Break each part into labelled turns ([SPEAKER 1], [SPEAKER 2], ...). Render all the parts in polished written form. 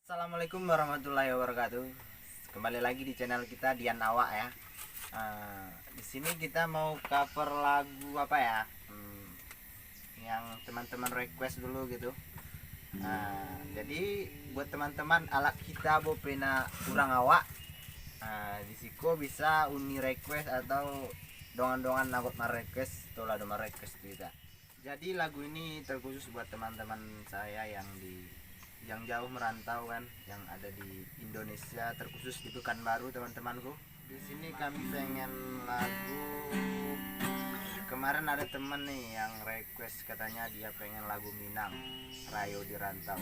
[SPEAKER 1] Assalamualaikum warahmatullahi wabarakatuh. Kembali lagi di channel kita Dian Awak ya. Di sini kita mau cover lagu apa ya? Yang teman-teman request dulu gitu. Jadi buat teman-teman alak kita bopena kurang awak. Di siko bisa uni request atau dongan-dongan nakut request atau lado request kita. Jadi lagu ini terkhusus buat teman-teman saya yang jauh merantau kan, yang ada di Indonesia, terkhusus di Pekanbaru teman-temanku. Di sini kami pengen lagu. Kemarin ada temen nih yang request, katanya dia pengen lagu Minang, Rayo di Rantau.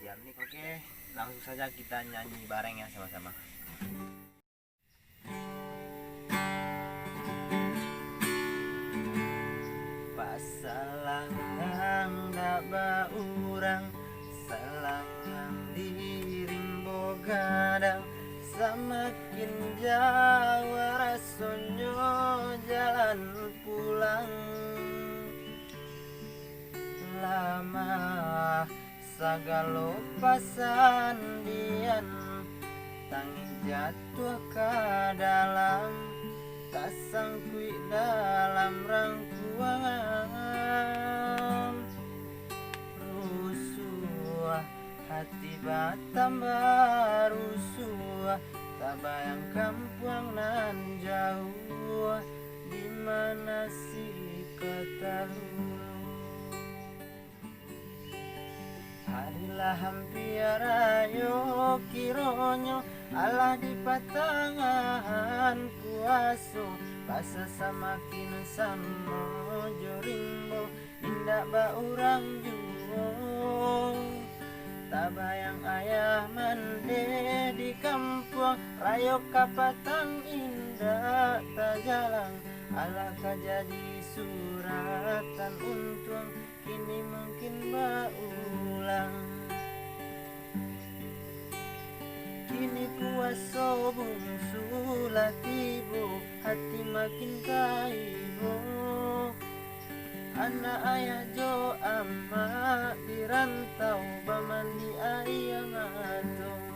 [SPEAKER 1] Biar nih, oke, langsung saja kita nyanyi bareng ya sama-sama. Pasalangan dak baurang salangan dirimbo gadang, semakin jauh rasonyo jalan pulang. Lama sagalo pasandian tanging jatuh ke dalam, tak sangkui dalam rangkuangan. Rusuh hati batambah rusuh, tak bayang kampung nan jauh, di mana si kota lulu. Harilah hampir ayo kironyo Allah di patangan puaso, basa samakin samo jorimbo indak baurang juo. Tak bayang ayah mande di kampung, rayo kapatang indah tak jalan. Alakah jadi suratan untung, kini mungkin berulang. Kini puaso bungsu latibo, hati makin kaibo. Anak ayah jo ama di rantau, bamandi ayah mato.